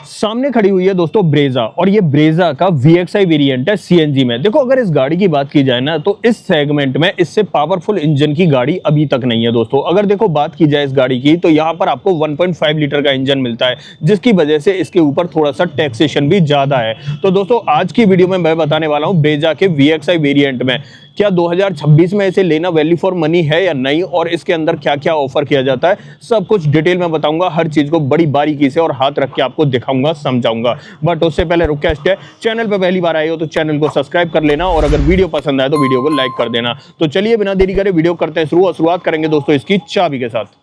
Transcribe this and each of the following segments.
सामने खड़ी हुई है दोस्तों ब्रेजा, और ये ब्रेजा का VXI वेरिएंट है सीएनजी में। देखो अगर इस गाड़ी की बात की जाए ना तो इस सेगमेंट में इससे पावरफुल इंजन की गाड़ी अभी तक नहीं है दोस्तों। अगर देखो बात की जाए इस गाड़ी की तो यहाँ पर आपको 1.5 लीटर का इंजन मिलता है, जिसकी वजह से इसके ऊपर थोड़ा सा टैक्सेशन भी ज्यादा है। तो दोस्तों आज की वीडियो में मैं बताने वाला हूँ ब्रेजा के VXI वेरिएंट में क्या 2026 में इसे लेना वैल्यू फॉर मनी है या नहीं, और इसके अंदर क्या क्या ऑफर किया जाता है, सब कुछ डिटेल में बताऊंगा। हर चीज को बड़ी बारीकी से और हाथ रख के आपको दिखाऊंगा, समझाऊंगा। बट उससे पहले रिक्वेस्ट है, चैनल पे पहली बार आए हो तो चैनल को सब्सक्राइब कर लेना, और अगर वीडियो पसंद आए तो वीडियो को लाइक कर देना। तो चलिए बिना देरी करे वीडियो करते हैं शुरू, और शुरुआत करेंगे दोस्तों इसकी चाबी के साथ।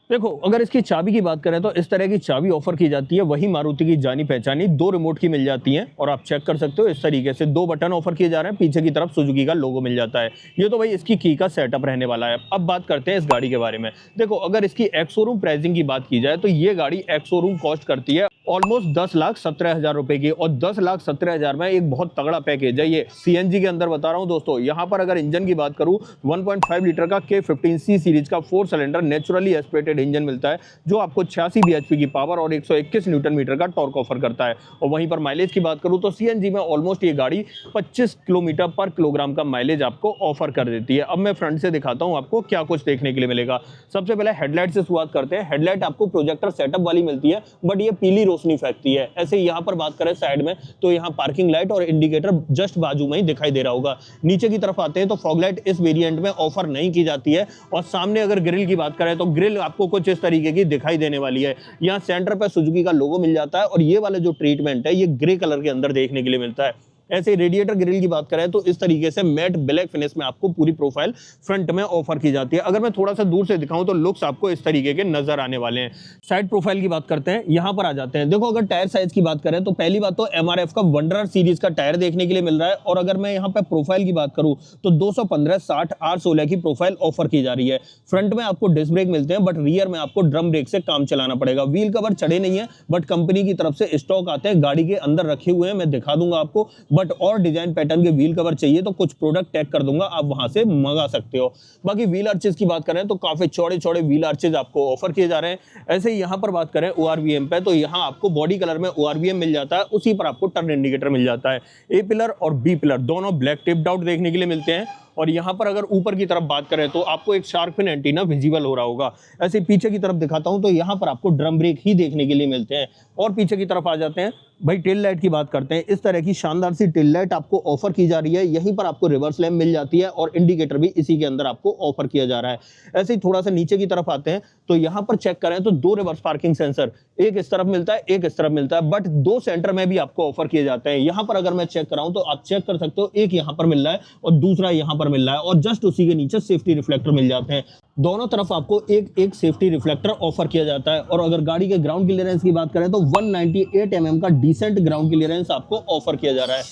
देखो अगर इसकी चाबी की बात करें तो इस तरह की चाबी ऑफर की जाती है, वही मारुति की जानी पहचानी 2 रिमोट की मिल जाती हैं, और आप चेक कर सकते हो इस तरीके से 2 बटन ऑफर किए जा रहे हैं। पीछे की तरफ सुजुकी का लोगो मिल जाता है। ये तो भाई इसकी की का सेटअप रहने वाला है। अब बात करते हैं इस गाड़ी के बारे में। देखो अगर इसकी एक्स शोरूम प्राइसिंग की बात की जाए तो ये गाड़ी एक्स शोरूम कॉस्ट करती है ऑलमोस्ट 10,17,000 रुपए की, और 10,17,000 में एक बहुत तगड़ा पैकेज है ये सीएनजी के अंदर बता रहा हूं दोस्तों। यहां पर अगर इंजन की बात करूं 1.5 लीटर का K15C सीरीज का 4 सिलेंडर नेचुरली एस्पिरेटेड इंजन मिलता है, जो आपको 86 bhp की पावर और 121 न्यूटन मीटर का टॉर्क ऑफर करता है। और वहीं पर माइलेज की बात करूं तो सीएनजी में ऑलमोस्ट ये गाड़ी 25 किलोमीटर पर किलोग्राम का माइलेज आपको ऑफर कर देती है। अब मैं फ्रंट से दिखाता हूं आपको क्या कुछ देखने के लिए मिलेगा। सबसे पहले हेडलाइट से शुरुआत करते हैं। हेडलाइट आपको प्रोजेक्टर सेटअप वाली मिलती है, बट ये पीली रोशनी फेंकती है। ऐसे यहाँ पर बात करें साइड में तो यहाँ पार्किंग लाइट और इंडिकेटर जस्ट बाजू में ही दिखाई दे रहा होगा। नीचे की तरफ आते हैं तो फॉग लाइट इस वेरिएंट में ऑफर नहीं की जाती है। और सामने अगर ग्रिल की बात करें तो ग्रिल आपको कुछ इस तरीके की दिखाई देने वाली है। यहाँ सेंटर पे सुजुकी का लोगो मिल जाता है, और ये वाला जो ट्रीटमेंट है ये ग्रे कलर के अंदर देखने के लिए मिलता है। ऐसे रेडिएटर ग्रिल की बात करें तो इस तरीके से मैट ब्लैक फिनिश में आपको पूरी प्रोफाइल फ्रंट में ऑफर की जाती है। अगर मैं थोड़ा सा दूर से दिखाऊं तो लुक्स आपको इस तरीके के नजर आने वाले हैं। साइड प्रोफाइल की बात करते हैं, यहां पर आ जाते हैं। देखो अगर टायर साइज की बात करें तो पहली बात तो एमआरएफ का वंडरर सीरीज का टायर देखने के लिए मिल रहा है। और अगर मैं यहाँ पे प्रोफाइल की बात करूं तो 215/60 R16 की प्रोफाइल ऑफर की जा रही है। फ्रंट में आपको डिस्क ब्रेक मिलते हैं, बट रियर में आपको ड्रम ब्रेक से काम चलाना पड़ेगा। व्हील कवर चढ़े नहीं है, बट कंपनी की तरफ से स्टॉक आते हैं, गाड़ी के अंदर रखे हुए हैं, मैं दिखा दूंगा आपको। बट और डिजाइन पैटर्न के व्हील कवर चाहिए तो कुछ प्रोडक्ट टैग कर दूंगा, आप वहां से मंगा सकते हो। बाकी व्हील आर्चेस की बात करें तो काफी चौड़े चौड़े व्हील आर्चेस आपको ऑफर किए जा रहे हैं। ऐसे ही यहां पर बात करें ORVM पे तो यहां आपको बॉडी कलर में ORVM मिल जाता है, उसी पर आपको टर्न इंडिकेटर मिल जाता है। ए पिलर और बी पिलर दोनों ब्लैक टिप्ड आउट देखने के लिए मिलते हैं। और यहाँ पर अगर ऊपर की तरफ बात करें तो आपको एक शार्क फिन एंटीना विजिबल हो रहा होगा। ऐसे पीछे की तरफ दिखाता हूं तो यहाँ पर आपको ड्रम ब्रेक ही देखने के लिए मिलते हैं। और पीछे की तरफ आ जाते हैं भाई, टेल लाइट की बात करते हैं। इस तरह की शानदार सी टेल लाइट आपको ऑफर की जा रही है। यहीं पर आपको रिवर्स लैम्प मिल जाती है, और इंडिकेटर भी इसी के अंदर आपको ऑफर किया जा रहा है। ऐसे ही थोड़ा सा नीचे की तरफ आते हैं तो यहाँ पर चेक करें तो 2 रिवर्स पार्किंग सेंसर, एक इस तरफ मिलता है एक इस तरफ मिलता है, बट 2 सेंटर में भी आपको ऑफर किए जाते हैं। यहाँ पर अगर मैं चेक कराऊं तो आप चेक कर सकते हो, एक यहाँ पर मिल रहा है और दूसरा यहाँ पर मिल रहा है, और जस्ट उसी के नीचे सेफ्टी रिफ्लेक्टर मिल जाते हैं। दोनों तरफ आपको एक सेफ्टी रिफ्लेक्टर ऑफर किया जाता है। और अगर गाड़ी के ग्राउंड क्लियरेंस की बात करें तो 198 mm का डिसेंट ग्राउंड क्लियरेंस आपको ऑफर किया जा रहा है।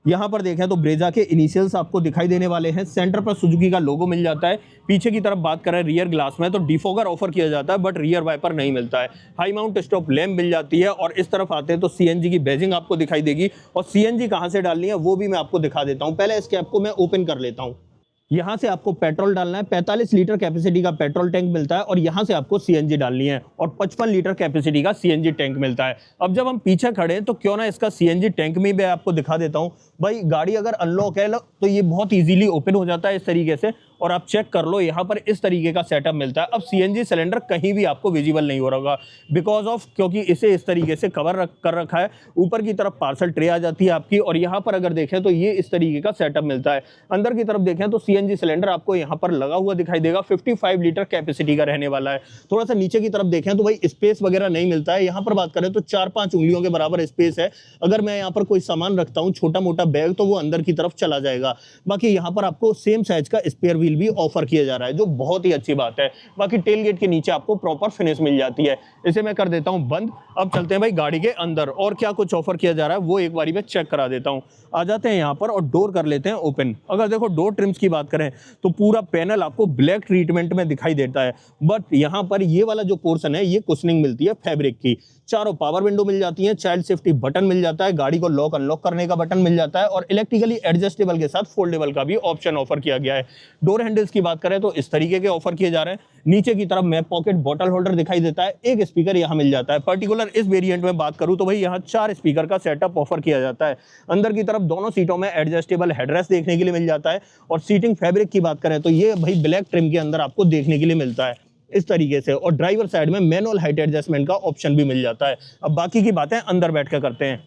यहाँ पर देखें तो ब्रेजा के इनिशियल्स आपको दिखाई देने वाले हैं। सेंटर पर सुजुकी का लोगो मिल जाता है। पीछे की तरफ बात करें रियर ग्लास में तो डिफोगर ऑफर किया जाता है, बट रियर वाइपर नहीं मिलता है। हाई माउंट स्टॉप लैम्प मिल जाती है। और इस तरफ आते हैं तो सीएनजी की बैजिंग आपको दिखाई देगी, और सीएनजी कहाँ से डालनी है वो भी मैं आपको दिखा देता हूँ। पहले इस कैप को मैं ओपन कर लेता हूँ। यहां से आपको पेट्रोल डालना है, 45 लीटर कैपेसिटी का पेट्रोल टैंक मिलता है, और यहां से आपको सीएनजी डालनी है, और 55 लीटर कैपेसिटी का सीएनजी टैंक मिलता है। अब जब हम पीछे खड़े हैं तो क्यों ना इसका सीएनजी टैंक में मैं आपको दिखा देता हूं। भाई गाड़ी अगर अनलॉक है तो ये बहुत इजीली ओपन हो जाता है इस तरीके से, और आप चेक कर लो यहाँ पर इस तरीके का सेटअप मिलता है। अब सीएनजी सिलेंडर कहीं भी आपको विजिबल नहीं हो रहा होगा, बिकॉज ऑफ क्योंकि इसे इस तरीके से कवर कर रखा है। ऊपर की तरफ पार्सल ट्रे आ जाती है आपकी, और यहाँ पर अगर देखें तो ये इस तरीके का सेटअप मिलता है। अंदर की तरफ देखें तो सीएनजी सिलेंडर आपको यहाँ पर लगा हुआ दिखाई देगा, 55 लीटर कैपेसिटी का रहने वाला है। थोड़ा सा नीचे की तरफ देखें तो भाई स्पेस वगैरह नहीं मिलता है। यहाँ पर बात करें तो 4-5 उंगलियों के बराबर स्पेस है। अगर मैं यहाँ पर कोई सामान रखता हूँ छोटा मोटा बैग तो वो अंदर की तरफ चला जाएगा। बाकी यहाँ पर आपको सेम साइज का स्पेयर व्हील भी ऑफर किया जा रहा है, जो बहुत ही अच्छी बात है। बाकी टेल गेट के नीचे आपको प्रॉपर फिनिश मिल जाती है। इसे मैं कर देता हूं बंद। अब चलते हैं भाई गाड़ी के अंदर, और क्या कुछ ऑफर किया जा रहा है वो एक बारी में चेक करा देता हूं। आ जाते हैं यहां पर और डोर कर लेते हैं ओपन। अगर देखो डोर ट्रिम्स की बात करें तो पूरा पैनल आपको ब्लैक ट्रीटमेंट में दिखाई देता है, बट यहां पर ये वाला जो पोर्शन है ये कुशनिंग मिलती है फैब्रिक की। चारों पावर विंडो मिल जाती हैं, चाइल्ड सेफ्टी बटन मिल जाता है, गाड़ी को लॉक अनलॉक करने का बटन मिल जाता है और इलेक्ट्रिकली एडजस्टेबल के साथ फोल्डेबल का भी ऑप्शन ऑफर किया गया है। डोर हैंडल्स की बात करें तो इस तरीके के ऑफर किए जा रहे हैं। नीचे की तरफ में पॉकेट बॉटल होल्डर दिखाई देता है, एक स्पीकर यहाँ मिल जाता है। पर्टिकुलर इस वेरिएंट में बात करूं तो भाई यहाँ 4 स्पीकर का सेटअप ऑफर किया जाता है। अंदर की तरफ दोनों सीटों में एडजस्टेबल हेडरेस्ट देखने के लिए मिल जाता है और सीटिंग फैब्रिक की बात करें तो ये भाई ब्लैक ट्रिम के अंदर आपको देखने के लिए मिलता है इस तरीके से। और ड्राइवर साइड में मैनुअल हाइट एडजस्टमेंट का ऑप्शन भी मिल जाता है। अब बाकी की बातें अंदर बैठ कर करते हैं।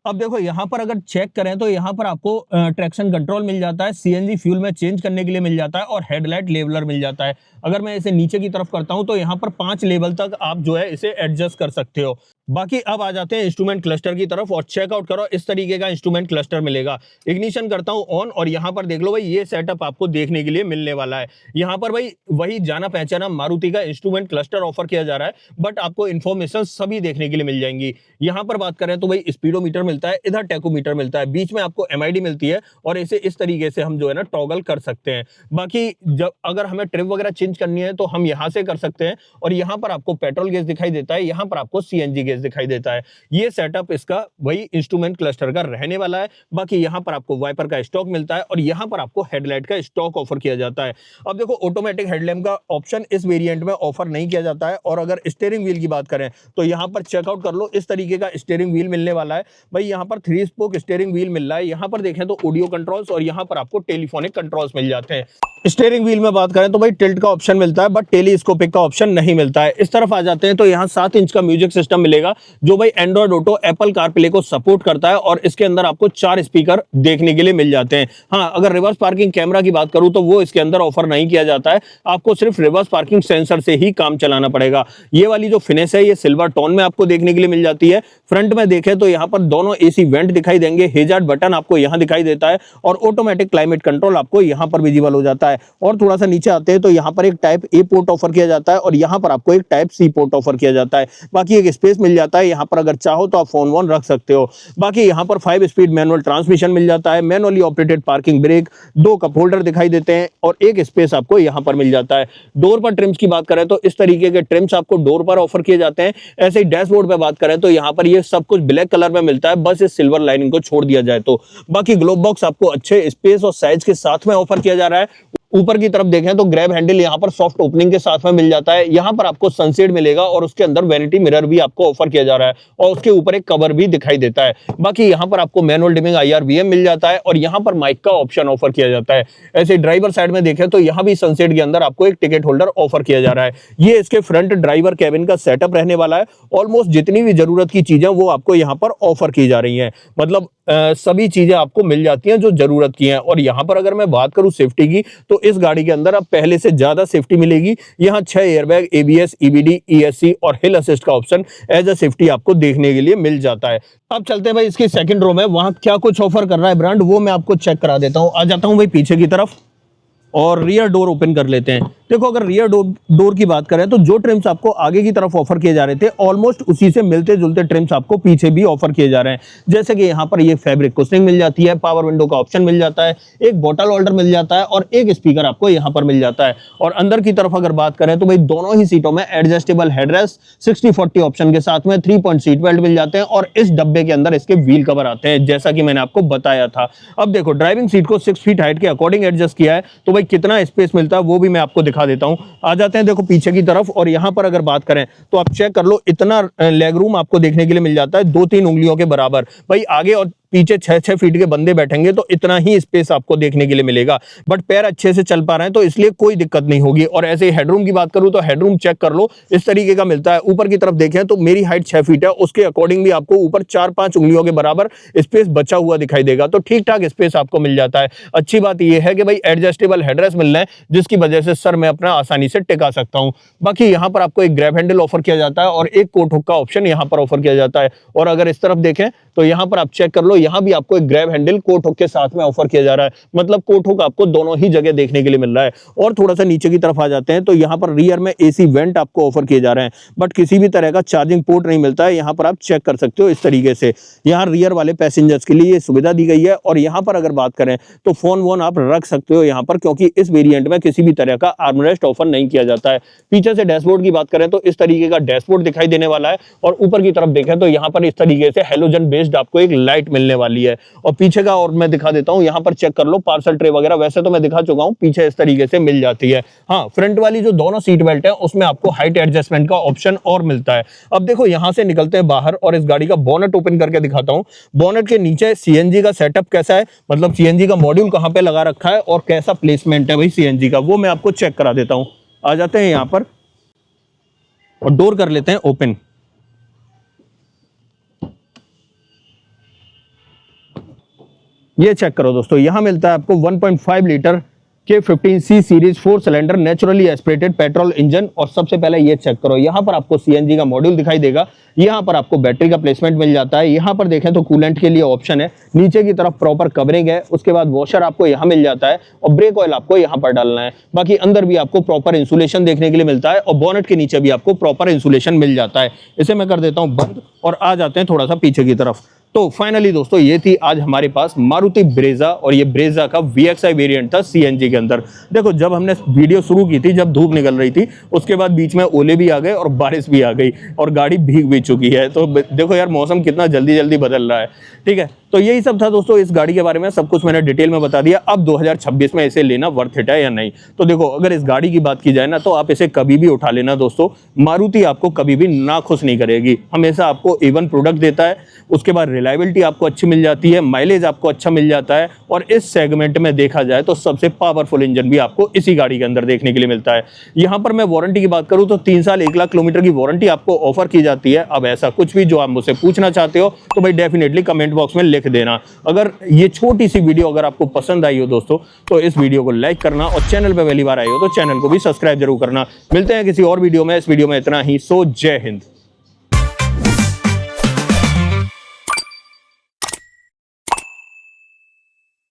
अब देखो यहाँ पर अगर चेक करें तो यहाँ पर आपको ट्रैक्शन कंट्रोल मिल जाता है, सीएनजी फ्यूल में चेंज करने के लिए मिल जाता है और हेडलाइट लेवलर मिल जाता है। अगर मैं इसे नीचे की तरफ करता हूं तो यहाँ पर 5 लेवल तक आप जो है इसे एडजस्ट कर सकते हो। बाकी अब आ जाते हैं इंस्ट्रूमेंट क्लस्टर की तरफ और चेकआउट करो, इस तरीके का इंस्ट्रूमेंट क्लस्टर मिलेगा। इग्निशन करता हूं ऑन और यहाँ पर देख लो भाई ये सेटअप आपको देखने के लिए मिलने वाला है। यहाँ पर भाई वही जाना पहचाना मारुति का इंस्ट्रूमेंट क्लस्टर ऑफर किया जा रहा है, बट आपको इन्फॉर्मेशन सभी देखने के लिए मिल जाएंगी। यहाँ पर बात करें तो भाई स्पीडोमीटर मिलता है, इधर टेकोमीटर मिलता है, बीच में आपको एमआईडी मिलती है और इसे इस तरीके से हम जो है ना टॉगल कर सकते हैं। बाकी जब अगर हमें ट्रिप वगैरह चेंज करनी है तो हम यहाँ से कर सकते हैं और यहाँ पर आपको पेट्रोल गैस दिखाई देता है, यहाँ पर आपको सीएनजी गैस दिखाई देता है। ये सेटअप इसका वही इंस्ट्रूमेंट क्लस्टर का रहने वाला है। बाकी यहाँ पर आपको वाइपर का स्टॉक मिलता है और यहाँ पर आपको हेडलाइट का स्टॉक ऑफर किया जाता है। अब देखो ऑटोमेटिक हेडलैम्प का ऑप्शन इस वेरिएंट में ऑफर नहीं किया जाता है। और अगर स्टीयरिंग व्हील की बात करें तो यहाँ पर चेकआउट कर लो, इस तरीके का स्टीयरिंग व्हील मिलने वाला है। भाई यहाँ पर 3 स्पोक स्टीयरिंग व्हील मिल रहा है। यहाँ पर देखें तो ऑडियो कंट्रोल्स और यहाँ पर आपको टेलीफोनिक कंट्रोल्स मिल जाते हैं। स्टीयरिंग व्हील में बात करें तो भाई टिल्ट का ऑप्शन मिलता है बट टेलीस्कोपिक का ऑप्शन नहीं मिलता है। इस तरफ आ जाते हैं तो यहाँ 7 इंच का म्यूजिक सिस्टम मिलेगा जो भाई एंड्रॉइड ऑटो एप्पल कारप्ले को सपोर्ट करता है और इसके अंदर आपको 4 स्पीकर देखने के लिए मिल जाते हैं। हाँ, अगर रिवर्स पार्किंग कैमरा की बात करूं तो वो इसके अंदर ऑफर नहीं किया जाता है, आपको सिर्फ रिवर्स पार्किंग सेंसर से ही काम चलाना पड़ेगा। ये वाली जो फिनिश है ये सिल्वर टोन में आपको देखने के लिए मिल जाती है। फ्रंट में देखें तो यहाँ पर दोनों एसी वेंट दिखाई देंगे, हेजार्ड बटन आपको यहाँ दिखाई देता है और ऑटोमेटिक क्लाइमेट कंट्रोल आपको यहाँ पर विजिबल हो जाता है। और थोड़ा सा नीचे आते हैं तो यहाँ पर एक टाइप ए पोर्ट ऑफर किया जाता है और यहाँ पर आपको एक टाइप सी पोर्ट ऑफर किया जाता है। बाकी एक स्पेस मिल जाता है, यहाँ पर अगर चाहो तो आप फोन वोन रख सकते हो। बाकी यहाँ पर 5 स्पीड मैनुअल ट्रांसमिशन मिल जाता है, manually operated parking brake, 2 cup holder दिखाई देते हैं और एक स्पेस आपको यहाँ पर मिल जाता है। डोर पर ट्रिम्स की बात करें तो इस तरीके के ट्रिम्स आपको डोर पर ऑफर किए जाते हैं। ऐसे ही डैशबोर्ड पर बात करें तो यहाँ पर ये सब कुछ ब्लैक कलर में मिलता है, बस इस सिल्वर लाइनिंग को छोड़ दिया जाए तो। बाकी ग्लोब बॉक्स आपको अच्छे स्पेस और साइज के साथ में ऑफर किया जा रहा है। ऊपर की तरफ देखें तो ग्रैब हैंडल यहाँ पर सॉफ्ट ओपनिंग के साथ में मिल जाता है। यहाँ पर आपको सनसेड मिलेगा और उसके अंदर वैनिटी मिरर भी आपको ऑफर किया जा रहा है और उसके ऊपर एक कवर भी दिखाई देता है। बाकी यहाँ पर आपको मैनुअल डिमिंग IRVM मिल जाता है और यहाँ पर माइक का ऑप्शन ऑफर किया जाता है। ऐसे ड्राइवर साइड में देखें तो यहाँ भी सनसेड के अंदर आपको एक टिकट होल्डर ऑफर किया जा रहा है। ये इसके फ्रंट ड्राइवर कैबिन का सेटअप रहने वाला है। ऑलमोस्ट जितनी भी जरूरत की चीजें वो आपको यहाँ पर ऑफर की जा रही है, मतलब सभी चीजें आपको मिल जाती हैं जो जरूरत की हैं। और यहाँ पर अगर मैं बात करूं सेफ्टी की तो इस गाड़ी के अंदर अब पहले से ज्यादा सेफ्टी मिलेगी। यहाँ 6 एयरबैग, ABS, EBD, ESC और हिल असिस्ट का ऑप्शन एज अ सेफ्टी आपको देखने के लिए मिल जाता है। अब चलते हैं भाई इसकी सेकंड रो में, वहां क्या कुछ ऑफर कर रहा है ब्रांड वो मैं आपको चेक करा देता हूं। आ जाता हूं भाई पीछे की तरफ और रियर डोर ओपन कर लेते हैं। देखो अगर रियर डोर की बात करें तो जो ट्रिम्स आपको आगे की तरफ ऑफर किए जा रहे थे ऑलमोस्ट उसी से मिलते जुलते ट्रिम्स आपको पीछे भी ऑफर किए जा रहे हैं। जैसे कि यहाँ पर ये फैब्रिक कुशनिंग मिल जाती है, पावर विंडो का ऑप्शन मिल जाता है, एक बॉटल होल्डर मिल जाता है और एक स्पीकर आपको यहाँ पर मिल जाता है। और अंदर की तरफ अगर बात करें तो भाई दोनों ही सीटों में एडजस्टेबल हेडरेस्ट 60/40 ऑप्शन के साथ में 3 पॉइंट सीट बेल्ट मिल जाते हैं और इस डब्बे के अंदर इसके व्हील कवर आते हैं जैसा कि मैंने आपको बताया था। अब देखो ड्राइविंग सीट को 6 फीट हाइट के अकॉर्डिंग एडजस्ट किया है तो भाई कितना स्पेस मिलता है वो भी मैं आपको दिखा देता हूं। आ जाते हैं देखो पीछे की तरफ और यहां पर अगर बात करें तो आप चेक कर लो, इतना लेग रूम आपको देखने के लिए मिल जाता है 2-3 उंगलियों के बराबर। भाई आगे और पीछे 6-6 फीट के बंदे बैठेंगे तो इतना ही स्पेस आपको देखने के लिए मिलेगा, बट पैर अच्छे से चल पा रहे हैं तो इसलिए कोई दिक्कत नहीं होगी। और ऐसे हेडरूम की बात करूं तो हेडरूम चेक कर लो, इस तरीके का मिलता है। ऊपर की तरफ देखें तो मेरी हाइट 6 फीट है, उसके अकॉर्डिंग भी आपको ऊपर 4-5 उंगलियों के बराबर स्पेस बचा हुआ दिखाई देगा, तो ठीक ठाक स्पेस आपको मिल जाता है। अच्छी बात यह है कि भाई एडजस्टेबल हेडरेस्ट मिल रहे हैं जिसकी वजह से सर मैं अपना आसानी से टिका सकता हूं। बाकी यहाँ पर आपको एक ग्रैब हैंडल ऑफर किया जाता है और एक कोट हुक का ऑप्शन यहाँ पर ऑफर किया जाता है। और अगर इस तरफ देखें तो यहाँ पर आप चेक कर लो, यहाँ भी आपको एक ग्रैब हैंडल कोट हुक के साथ में ऑफर किया जा रहा है, मतलब कोट हुक आपको दोनों ही जगह देखने के लिए मिल रहा है। और थोड़ा सा नीचे की तरफ आ जाते हैं तो यहाँ पर रियर में एसी वेंट आपको ऑफर किए जा रहे हैं, बट किसी भी तरह का चार्जिंग पोर्ट नहीं मिलता है। यहाँ पर आप चेक कर सकते हो इस तरीके से, यहाँ रियर वाले पैसेंजर्स के लिए ये सुविधा दी गई है। और यहाँ पर अगर बात करें तो फोन वोन आप रख सकते हो यहाँ पर, क्योंकि इस वेरिएंट में किसी भी तरह का आर्मरेस्ट ऑफर नहीं किया जाता है। पीछे से डैशबोर्ड की बात करें तो इस तरीके का डैशबोर्ड दिखाई देने वाला है, और ऊपर की तरफ देखें तो यहाँ पर इस तरीके से हेलोजन बेस्ड आपको एक लाइट मिलने वाली है। और पीछे का और मैं दिखा देता हूँ, यहाँ पर चेक कर लो पार्सल ट्रे वगैरह, वैसे तो मैं दिखा चुका हूँ, पीछे इस तरीके से मिल जाती है। हाँ, फ्रंट वाली जो दोनों सीट बेल्ट है उसमें आपको हाइट एडजस्टमेंट का ऑप्शन और मिलता है। अब देखो यहां से निकलते हैं बाहर और इस गाड़ी का बोनट ओपन करके दिखाता हूं। बोनट के नीचे सीएनजी का सेटअप कैसा है, मतलब सीएनजी का मॉड्यूल कहां पे लगा रखा है और कैसा प्लेसमेंट है भाई सीएनजी का, वो मैं आपको चेक करा देता हूं। आ जाते हैं यहां पर और डोर कर लेते हैं ओपन। ये चेक करो दोस्तों, यहां मिलता है आपको 1.5 लीटर के 15C series 4 cylinder naturally aspirated petrol engine. और सबसे पहले ये चेक करो, यहाँ पर आपको सीएनजी का मॉड्यूल दिखाई देगा, यहाँ पर आपको बैटरी का प्लेसमेंट मिल जाता है। यहाँ पर देखें तो कूलेंट के लिए ऑप्शन है, नीचे की तरफ प्रॉपर कवरिंग है, उसके बाद वॉशर आपको यहाँ मिल जाता है और ब्रेक ऑयल आपको यहाँ पर डालना है। बाकी अंदर भी आपको प्रॉपर इंसुलेशन देखने के लिए मिलता है और बोनट के नीचे भी आपको प्रॉपर इंसुलेशन मिल जाता है। इसे मैं कर देता हूँ बंद और आ जाते हैं थोड़ा सा पीछे की तरफ। तो फाइनली दोस्तों ये थी आज हमारे पास मारुति ब्रेजा, और ये ब्रेजा का VXI वेरिएंट था सीएनजी के अंदर। देखो जब हमने वीडियो शुरू की थी, जब धूप निकल रही थी, उसके बाद बीच में ओले भी आ गए और बारिश भी आ गई और गाड़ी भीग भी चुकी है। तो देखो यार मौसम कितना जल्दी जल्दी बदल रहा है। ठीक है, तो यही सब था दोस्तों इस गाड़ी के बारे में, सब कुछ मैंने डिटेल में बता दिया। अब 2026 में इसे लेना वर्थ इट है या नहीं। तो देखो अगर इस गाड़ी की बात की जाए ना, तो आप इसे कभी भी उठा लेना दोस्तों, मारुति आपको कभी भी नाखुश नहीं करेगी। हमेशा आपको A1 प्रोडक्ट देता है, उसके बाद रिलायबिलिटी आपको अच्छी मिल जाती है, माइलेज आपको अच्छा मिल जाता है, और इस सेगमेंट में देखा जाए तो सबसे पावरफुल इंजन भी आपको इसी गाड़ी के अंदर देखने के लिए मिलता है। यहाँ पर मैं वारंटी की बात करूँ तो 3 साल 1 लाख किलोमीटर की वारंटी आपको ऑफर की जाती है। अब ऐसा कुछ भी जो आप मुझसे पूछना चाहते हो तो भाई डेफिनेटली कमेंट बॉक्स में लिख देना। अगर ये छोटी सी वीडियो अगर आपको पसंद आई हो दोस्तों, तो इस वीडियो को लाइक करना, और चैनल पे पहली बार आए हो तो चैनल को भी सब्सक्राइब जरूर करना। मिलते हैं किसी और वीडियो में, इस वीडियो में इतना ही। सो जय हिंद।